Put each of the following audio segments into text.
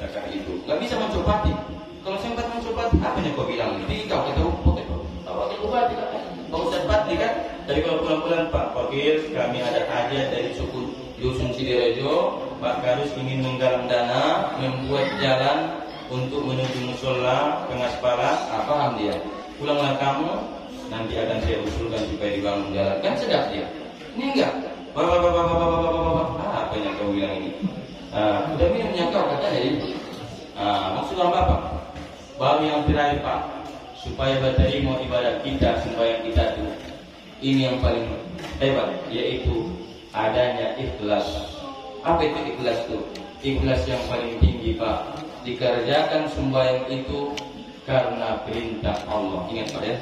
Kakak itu nggak bisa mencopati. Kalau sempat mencopati, apa yang kau bilang? Jadi kau kata rumput itu. Apa yang kau bati kan? Kau usah bati kan? Tapi kalau pulang-pulang Pak Fakir, kami ada hajat dari suku Dusun Sidorejo. Pak Karus ingin menggalang dana, membuat jalan untuk menuju musola pengaspalan. Paham dia? Pulanglah kamu, nanti akan saya usulkan supaya dibangun jalan. Kan sedap dia. Ini enggak. Apa yang kau bilang ini? Udah minumnya kau katanya itu. Maksudnya apa? Baru yang terakhir Pak, supaya berterima ibadah kita, sembahyang kita itu, ini yang paling hebat, yaitu adanya ikhlas. Apa itu ikhlas itu? Ikhlas yang paling tinggi Pak. Dikerjakan sembahyang itu karena perintah Allah. Ingat Pak ya,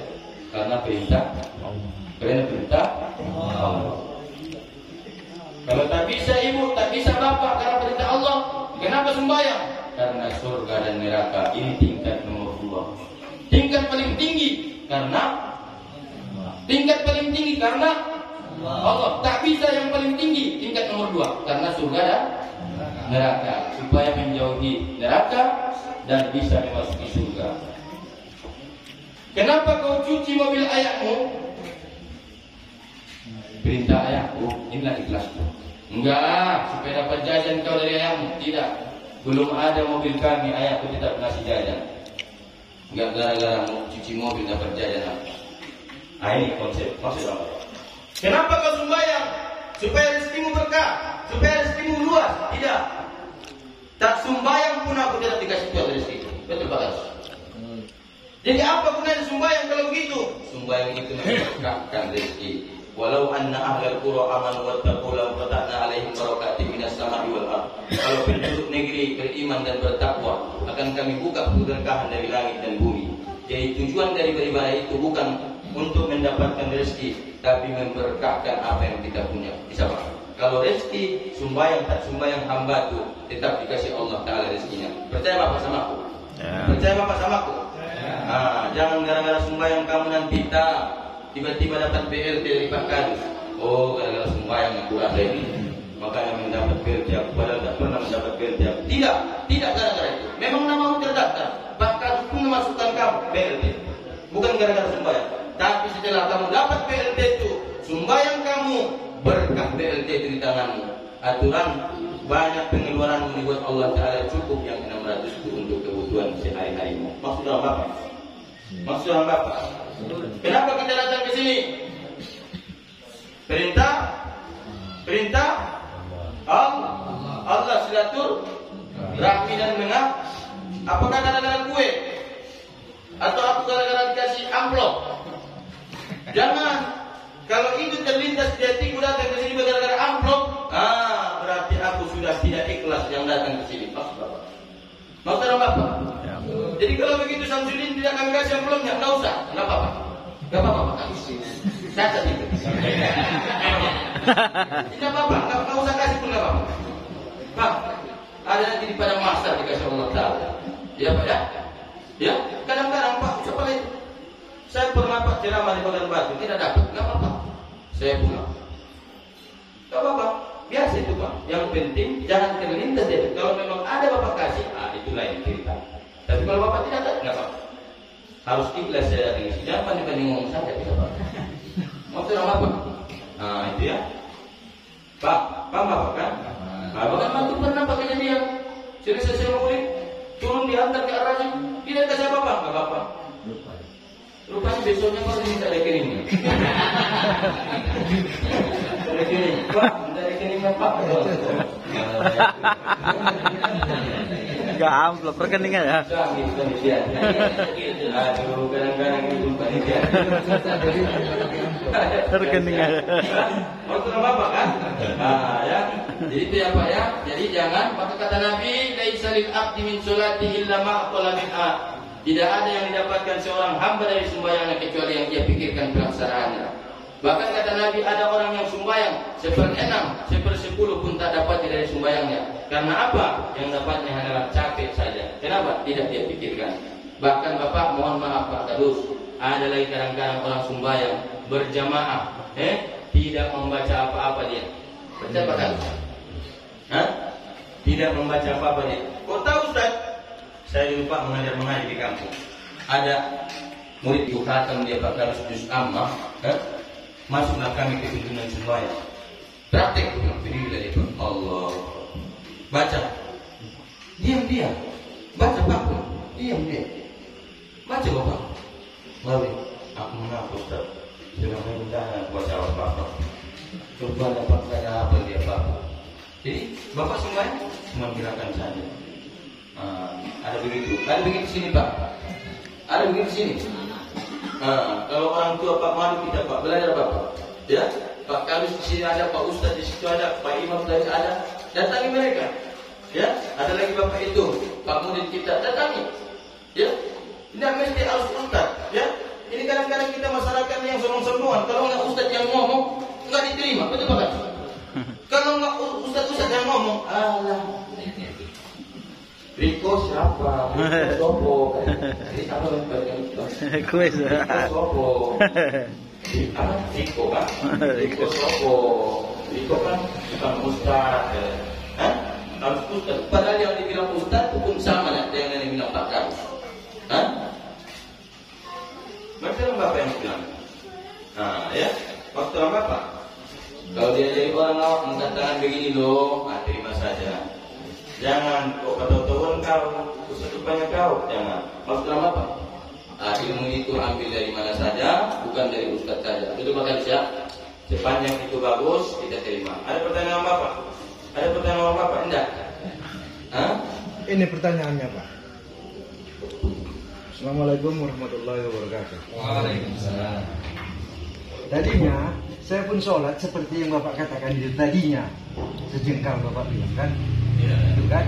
karena perintah Allah. Karena perintah Allah. Kalau tak bisa ibu, tak bisa bapak karena perintah Allah, kenapa sembahyang? Karena surga dan neraka. Ini tingkat nomor 2. Tingkat paling tinggi karena Allah. Tak bisa yang paling tinggi, tingkat nomor 2 karena surga dan neraka. Supaya menjauhi neraka dan bisa memasuki surga. Kenapa kau cuci mobil ayahmu? Perintah ayahku, inilah ikhlasku. Enggak, supaya dapat jajan kau dari ayahmu. Tidak. Belum ada mobil kami, ayahku tidak pernah ngasih jajan. Enggak gara-gara mau cuci mobil dapat jajan. Ini konsep. Maksud apa? Kenapa kau sembahyang? Supaya rezekimu berkah, supaya rezekimu luas. Tidak. Tak sembahyang pun aku tidak dikasih Tuhan rezeki. Betul Pak Gas? Jadi apa gunanya sembahyang kalau begitu? Sembahyang itu memberkahkan rezeki. Walau anna ahlal qura amanu wattaqu la fatahna alaihim barakatin minas sama'i wal ardh. Kalau penduduk negeri beriman dan bertakwa, akan kami buka keberkahan dari langit dan bumi. Jadi tujuan dari beribadah itu bukan untuk mendapatkan rezeki, tapi memberkahkan apa yang kita punya. Bisa Pak? Kalau rezeki sembahyang tak sembahyang hamba itu tetap dikasih Allah Taala rezekinya. Percaya Bapak sama aku? Ya. Percaya Bapak sama aku? Ya. Jangan gara-gara sembahyang kamu nanti tiba-tiba dapat BLT dari Pak Kadus. Gara-gara sembahyang aku ada ini, makanya mendapat BLT aku, padahal tak pernah mendapat BLT aku. Tidak gara-gara itu. Memang namamu terdaftar, Pak Kadus pun memasukkan kamu BLT. Bukan gara-gara sembahyang. Tapi setelah kamu dapat BLT itu, sembahyang kamu, berkah BLT itu di tanganmu. Aturan banyak pengeluaran membuat Allah Ta'ala cukup yang 600 itu untuk kebutuhan sehari-harimu. Maksudnya apa? Maksudnya apa? Kenapa kita datang ke sini? Perintah Allah silatur rahmi dan mengah. Apakah gara-gara kue? Atau aku gara-gara dikasih amplop? Jangan. Kalau itu terlintas di hatiku datang ke sini gara-gara amplop, berarti aku sudah tidak ikhlas yang datang ke sini. Maksudnya apa? Jadi kalau begitu Samsudin tidak akan kasih amplopnya, enggak usah, enggak apa-apa. Enggak apa-apa, Pak. Cacat itu. Tidak apa-apa, enggak usah kasih pun enggak apa-apa. Pak, ada nanti di padang mahsyar dikasih Allah Taala. Ya Pak ya? Ya, kadang-kadang Pak, coba lihat. Saya pernah Pak ceramah di Bagan Batu, tidak dapat, enggak apa-apa. Saya pulang. Enggak apa-apa. Biasa itu Pak. Yang penting jangan terlintas deh. Kalau memang ada Bapak kasih, itu lain cerita. Tapi kalau Bapak tidak ada, enggak apa-apa. Harus ikhlas saya datang. Jangan pandai-pandai ngomong saja, bisa Pak. Maksudnya apa? Itu ya. Pak, paham Bapak kan? Bagan Batu pernah Pak kejadian. Selesai saya murid, turun diantar ke arahnya. Tidak kasih apa-apa, enggak apa-apa. Rupanya besoknya Pak minta rekeningnya. Rekening, Pak, minta rekeningnya Pak. Enggak amplop rekeningnya ya. Aduh, kadang-kadang itu panitia. Rekeningnya. Maksudnya apa kan? Ya. Jadi itu ya Pak ya. Jadi jangan, maka kata Nabi, laisa lil abdi min sholati illa ma qala min Tidak ada yang didapatkan seorang hamba dari sembahyangnya kecuali yang dia pikirkan pelaksanaannya. Bahkan kata Nabi, ada orang yang sembahyang 1/6, 1/10 pun tak dapat dari sembahyangnya. Karena apa? Yang dapatnya hanyalah capek saja. Kenapa? Tidak dia pikirkan. Bahkan Bapak, mohon maaf Pak Kadus, ada lagi kadang-kadang orang sembahyang berjamaah, tidak membaca apa-apa dia. Baca Pak Kadus. tidak membaca apa-apa dia. Kau tahu Ustaz? Saya lupa mengajar di kampung. Ada murid itu khatam dia bakal juz amma, masuklah kami ke tuntunan sembahyang. Praktek berdiri dari Allah. Baca. Diam. Baca Pak. Diam. Baca Bapak. Mari, aku mengaku Ustaz. Dengan mudah baca apa-apa. Coba dapat apa dia Pak. Jadi Bapak sembahyang cuma gerakan saja. Ada begitu sini Pak. Ada begitu sini. Kalau orang tua Pak malu kita Pak belajar Bapak. Ya, Pak Kamis di sini ada, Pak Ustaz di situ ada, Pak Imam tadi ada. Datangi mereka. Ya, ada lagi Bapak itu, Pak murid kita datangi. Ya, tidak mesti harus Ustaz. Ya, ini kadang-kadang kita masyarakat yang sombong-sombongan. Kalau nggak Ustaz yang ngomong nggak diterima, betul Pak? Kalau nggak Ustaz yang ngomong, alah. Riko siapa? Riko sopo? Jadi apa yang berikan itu? Kuis. Riko sopo? Riko kan? Riko sopo? Riko kan bukan Ustaz. Harus Ustaz. Padahal yang dibilang Ustaz pun sama dengan yang dibilang Pak Kamis. Macam Bapak yang bilang. Ya. Waktu Bapak. Kalau dia jadi orang awak mengatakan begini loh, terima saja. Jangan kok ketahuan kau, kesetupannya kau, jangan. Maksudnya apa? Ilmu itu ambil dari mana saja, bukan dari Ustaz saja. Itu bakal siap. Sepanjang itu bagus, kita terima. Ada pertanyaan Bapak? Ada pertanyaan Bapak? Enggak? Ini pertanyaannya Pak. Assalamualaikum warahmatullahi wabarakatuh. Waalaikumsalam. Tadinya saya pun sholat seperti yang Bapak katakan itu tadinya. Sejengkal Bapak bilang kan? Ya. Itu kan?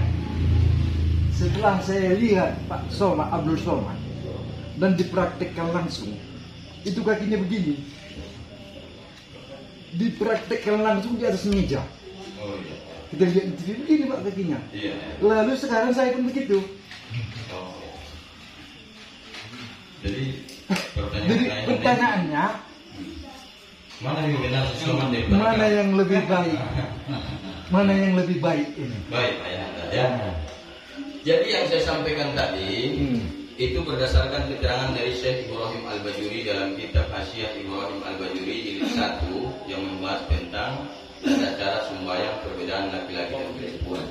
Setelah saya lihat Pak Somad, Abdul Somad, dan dipraktekkan langsung, itu kakinya begini. Dipraktekkan langsung di atas meja. Oh iya. Kita lihat di TV begini Pak kakinya. Iya. Lalu sekarang saya pun begitu. Oh. Jadi Jadi pertanyaannya, mana yang benar Somad dari mana yang lebih baik? Mana yang lebih baik ini? Baik, ya. Jadi yang saya sampaikan tadi itu berdasarkan keterangan dari Syekh Ibrahim Al-Bajuri dalam kitab Asy'ah Ibrahim Al-Bajuri jilid 1 yang membahas tentang tata cara sembahyang perbedaan laki-laki dan perempuan.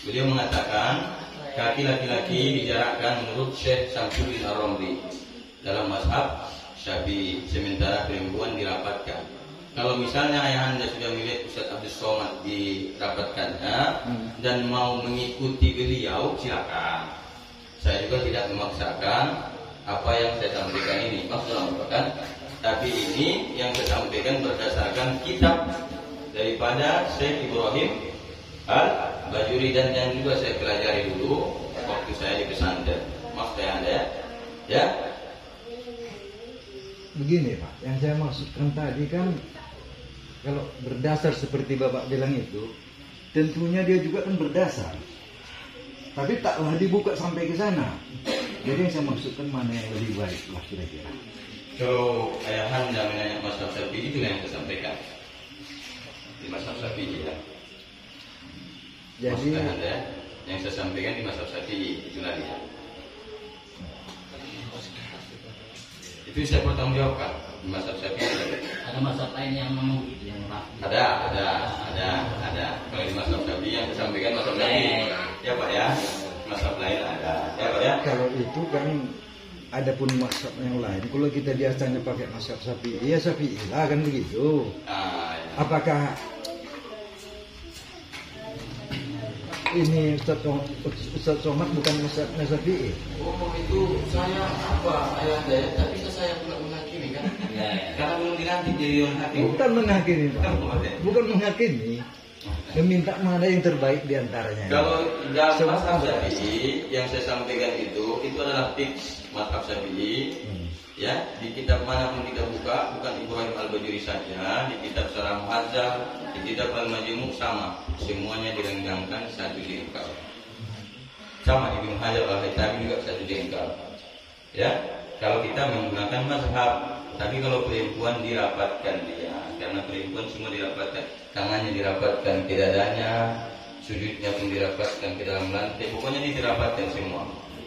Beliau mengatakan kaki laki-laki dijarakkan menurut Syekh Samsuddin Ar-Ramli dalam mazhab Syafi'i, sementara perempuan dirapatkan. Kalau misalnya ayahanda sudah melihat Ustaz Abdul Somad dirapatkannya dan mau mengikuti beliau, silakan. Saya juga tidak memaksakan apa yang saya sampaikan ini. Maksudnya bukan, tapi ini yang saya sampaikan berdasarkan kitab daripada Syekh Ibrahim Al-Bajuri dan yang juga saya pelajari dulu waktu saya di pesantren. Maksudnya Anda ya. Begini Pak, yang saya maksudkan tadi kan, kalau berdasar seperti Bapak bilang itu, tentunya dia juga kan berdasar. Tapi taklah dibuka sampai ke sana. Jadi yang saya maksudkan mana yang lebih baik lah kira-kira. Kalau ayahanda menanya mazhab Syafi'i, itu yang saya sampaikan di mazhab Syafi'i ya. Jadi Anda, yang saya sampaikan di mazhab Syafi'i itulah dia. Itu saya bertanggung jawabkan di mazhab Syafi'i. Ada mazhab lain yang memang begitu, yang rapi. Ada. Kalau di mazhab Syafi'i yang saya sampaikan mazhab Syafi'i. Ya Pak ya. Mazhab lain ada. Ya Pak ya. kalau itu kan ada pun mazhab yang lain. Kalau kita biasanya pakai mazhab Syafi'i, ya Syafi'i lah kan begitu. Ya. Apakah ini Ustaz Somad bukan mazhabnya Syafi'i? Oh itu saya apa ayahanda ya, tapi saya pula menghakimi kan. Karena belum dilantik jadi orang hakim. Bukan menghakimi Pak. Bukan menghakimi. Meminta mana yang terbaik diantaranya. Kalau dalam mazhab Syafi'i yang saya sampaikan itu adalah fix mazhab Syafi'i. Ya, di kitab mana pun kita buka, bukan Ibrahim Al-Bajuri saja, di kitab Syarah Muhadzab, di kitab Al-Majmu' sama, semuanya direnggangkan satu jengkal. Sama Ibnu Hajar Al-Haytami juga satu jengkal. Ya, kalau kita menggunakan mazhab, tapi kalau perempuan dirapatkan dia, karena perempuan semua dirapatkan, tangannya dirapatkan ke dadanya, sujudnya pun dirapatkan ke dalam lantai, pokoknya ini dirapatkan semua.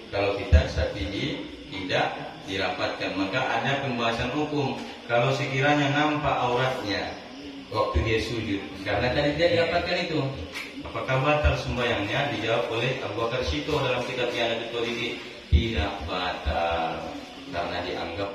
Kalau kita Syafi'i tidak dirapatkan, maka ada pembahasan hukum. Kalau sekiranya nampak auratnya waktu dia sujud, karena tadi dia dirapatkan itu, apakah batal sembahyangnya? Dijawab oleh Abu Bakar Syito dalam kitab Ianatul Talibin, tidak batal karena dianggap